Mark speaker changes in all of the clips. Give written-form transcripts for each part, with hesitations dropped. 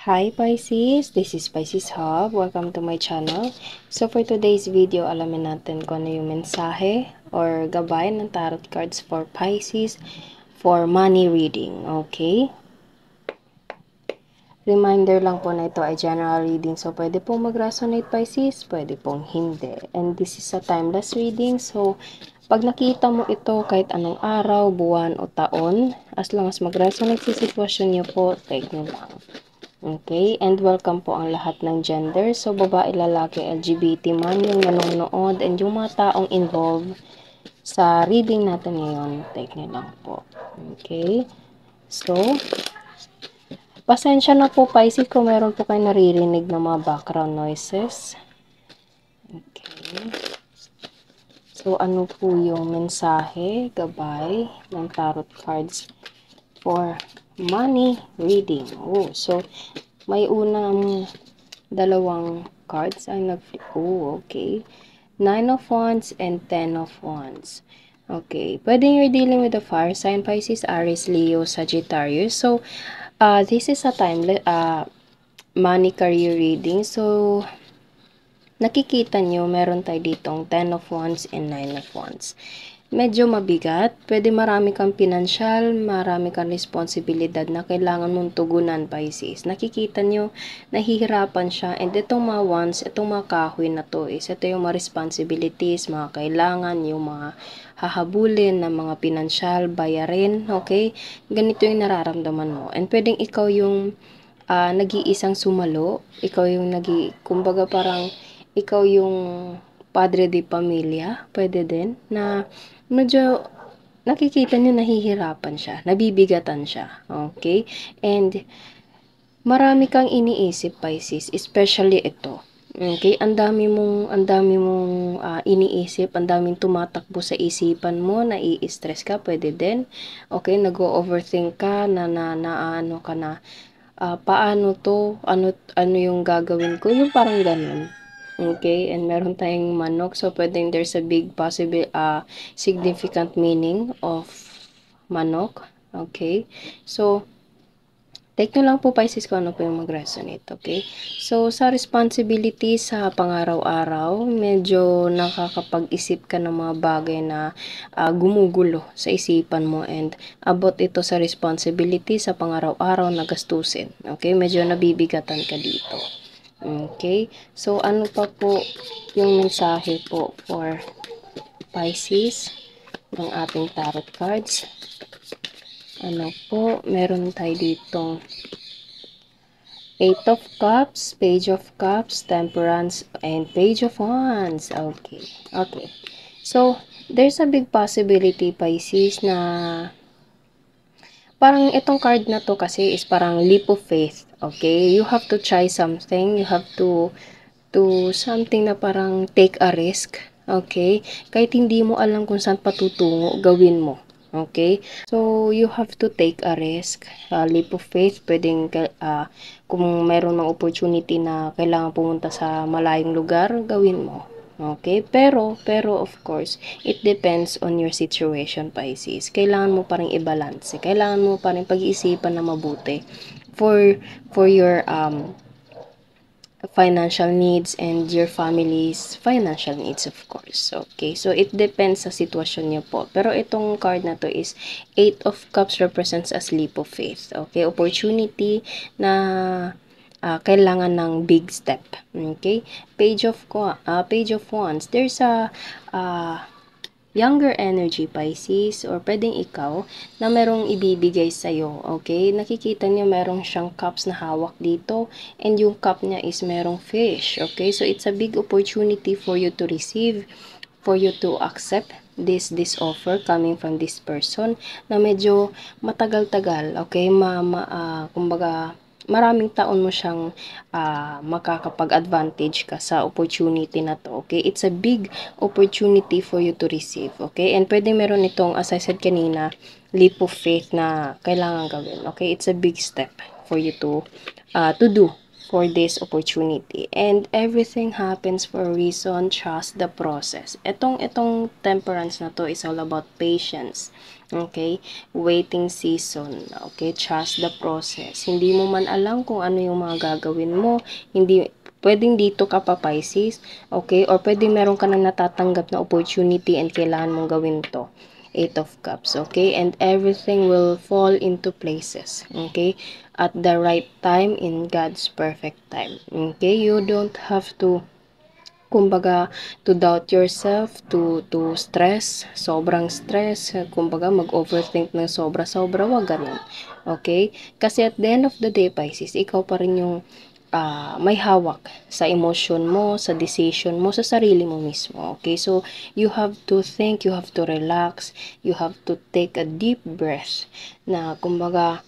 Speaker 1: Hi Pisces, this is Pisces Hub. Welcome to my channel. So for today's video, alamin natin kung ano yung mensahe or gabay ng tarot cards for Pisces for money reading. Okay? Reminder lang po na ito ay general reading. So pwede pong mag-resonate Pisces, pwede pong hindi. And this is a timeless reading. So pag nakita mo ito kahit anong araw, buwan o taon, as long as mag-resonate sa sitwasyon niyo po, take nyo lang. Okay, and welcome po ang lahat ng gender. So, babae, lalaki, LGBT man yung nanonood and yung mga taong involved sa reading natin ngayon, take nyo lang po. Okay, so, pasensya na po, Pisces, kung meron po kayo naririnig ng mga background noises. Okay. So, ano po yung mensahe, gabay ng tarot cards for money reading? Oh, so, may unang dalawang cards ay okay. 9 of Wands and 10 of Wands. Okay. Pwede you're dealing with the fire sign, Pisces, Aries, Leo, Sagittarius. So, this is a money career reading. So, nakikita nyo, meron tayo ditong 10 of Wands and 9 of Wands. Medyo mabigat. Pwede marami kang pinansyal, marami kang responsibilidad na kailangan mong tugunan, Pisces. Nakikita nyo, nahihirapan siya. And itong mga wands, itong mga kahoy na to is, ito yung mga responsibilities, mga kailangan, yung mga hahabulin ng mga pinansyal, bayarin, okay? Ganito yung nararamdaman mo. And pwedeng ikaw yung nag-iisang sumalo, ikaw yung kumbaga parang, ikaw yung padre di pamilya, pwede din, na medyo nakikita niyo nahihirapan siya, nabibigatan siya, okay? And marami kang iniisip, Pisces, especially ito. Okay, ang dami mong iniisip, ang daming tumatakbo sa isipan mo, nai-stress ka, pwede din. Okay, nag-overthink ka ano ka na, paano to, ano yung gagawin ko, yung parang ganun. Okay, and meron tayong manok, so pwedeng there's a big significant meaning of manok. Okay, so take nyo lang po, Pisces, kung ano po yung mag-resonate, okay? So, sa responsibility sa pang-araw-araw, medyo nakakapag-isip ka ng mga bagay na gumugulo sa isipan mo and about ito sa responsibility sa pang-araw-araw na gastusin, okay? Medyo nabibigatan ka dito. Okay? So, ano pa po yung mensahe po for Pisces ng ating tarot cards? Ano po, meron tayo ditong 8 of Cups, Page of Cups, Temperance, and Page of Wands. Okay. Okay. So, there's a big possibility, Pisces, na parang itong card na to kasi is parang leap of faith. Okay? You have to try something. You have to something na parang take a risk. Okay? Kahit hindi mo alam kung saan patutungo, gawin mo. Okay? So, you have to take a risk. Leap of faith, pwedeng kung mayroon ng opportunity na kailangan pumunta sa malayong lugar, gawin mo. Okay? Pero of course, it depends on your situation, Pisces. Kailangan mo pa rin i-balance. Kailangan mo pa rin pag-iisipan na mabuti for your financial needs and your family's financial needs, of course. Okay, so it depends sa sitwasyon niyo po. Pero itong card na to is 8 of Cups represents as leap of faith. Okay, opportunity na kailangan ng big step. Okay, Page of Wands. There's a younger energy, Pisces, or pwedeng ikaw na merong ibibigay sa'yo, okay? Nakikita niyo merong siyang cups na hawak dito, and yung cup niya is merong fish, okay? So, it's a big opportunity for you to receive, for you to accept this offer coming from this person na medyo matagal-tagal, okay? Kumbaga, maraming taon mo siyang makakapag-advantage ka sa opportunity na to, okay? It's a big opportunity for you to receive, okay? And pwede meron itong, as I said kanina, leap of faith na kailangan gawin, okay? It's a big step for you to do for this opportunity. And everything happens for a reason. Trust the process. Itong temperance na to is all about patience. Okay? Waiting season. Okay? Trust the process. Hindi mo man alam kung ano yung mga gagawin mo. Hindi, pwedeng dito ka pa, Pisces. Okay? Or pwedeng meron ka nang natatanggap na opportunity and kailangan mong gawin to. Eight of Cups. Okay? And everything will fall into places. Okay? At the right time in God's perfect time. Okay? You don't have to kumbaga to doubt yourself, to stress, sobrang stress, kumbaga mag-overthink ng sobra-sobra, wag ganun. Okay? Kasi at the end of the day, Pisces, ikaw pa rin yung may hawak sa emotion mo, sa decision mo, sa sarili mo mismo. Okay? So, you have to think, you have to relax, you have to take a deep breath na kumbaga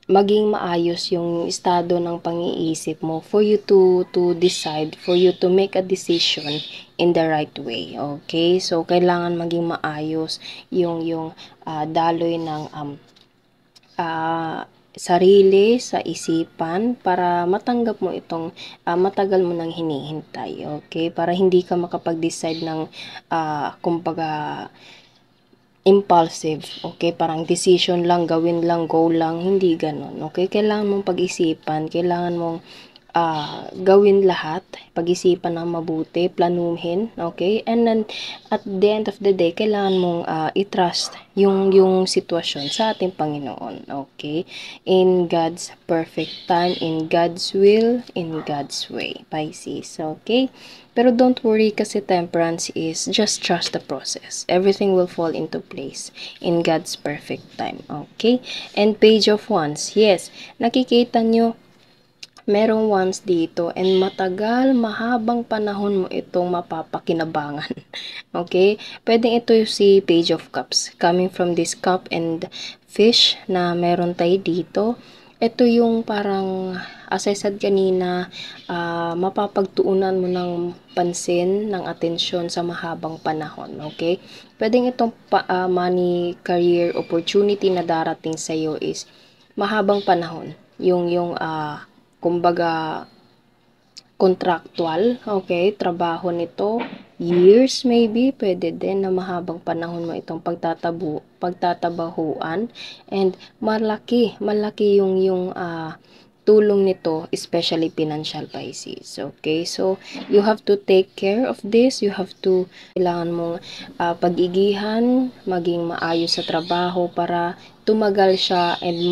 Speaker 1: maging maayos yung estado ng pang-iisip mo for you to decide, for you to make a decision in the right way. Okay? So, kailangan maging maayos yung daloy ng sarili sa isipan para matanggap mo itong matagal mo nang hinihintay. Okay? Para hindi ka makapag-decide ng kumbaga impulsive, okay? Parang decision lang, gawin lang, go lang, hindi ganun, okay? Kailangan mong pag-isipan, kailangan mong gawin lahat, pag-isipan ng mabuti, planuhin, okay? And then, at the end of the day, kailangan mong i-trust yung sitwasyon sa ating Panginoon, okay? In God's perfect time, in God's will, in God's way, Pisces, okay? Pero don't worry kasi temperance is just trust the process. Everything will fall into place in God's perfect time. Okay? And Page of Wands. Yes, nakikita nyo, merong wands dito and matagal, mahabang panahon mo itong mapapakinabangan. Okay? Pwedeng ito si Page of Cups. Coming from this cup and fish na meron tayo dito. Ito yung parang, as I said kanina, mapapagtuunan mo ng pansin, ng atensyon sa mahabang panahon. Okay? Pwedeng itong money, career, opportunity na darating sa iyo is mahabang panahon. Yung kumbaga, contractual, okay, trabaho nito, years maybe, pwede din na mahabang panahon mo itong pagtatabahuan, and malaki yung tulong nito, especially financial, Pisces. Okay, so you have to take care of this, you have to, kailangan mong pag-igihan, maging maayos sa trabaho para tumagal siya and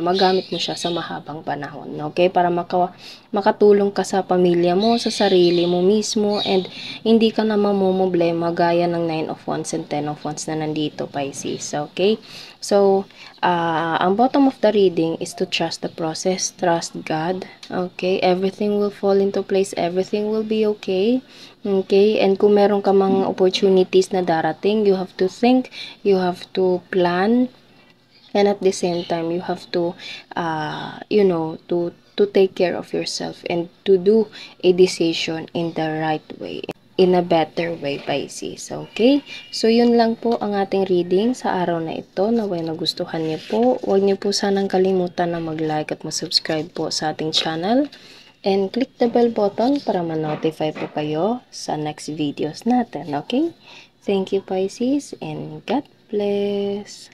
Speaker 1: magamit mo siya sa mahabang panahon. Okay? Para makatulong ka sa pamilya mo, sa sarili mo mismo, and hindi ka na mamumblema gaya ng 9 of Wands and 10 of Wands na nandito, Pisces. Okay? So, ang bottom of the reading is to trust the process, trust God. Okay? Everything will fall into place, everything will be okay. Okay? And kung meron ka mga opportunities na darating, you have to think, you have to plan, and at the same time you have to to take care of yourself and to do a decision in the right way, in a better way, Pisces. Okay? So, yun lang po ang ating reading sa araw na ito. Naway nagustuhan niyo po. Huwag niyo po sanang kalimutan na mag-like at mag-subscribe po sa ating channel. And click the bell button para ma-notify po kayo sa next videos natin. Okay? Thank you, Pisces, and God bless.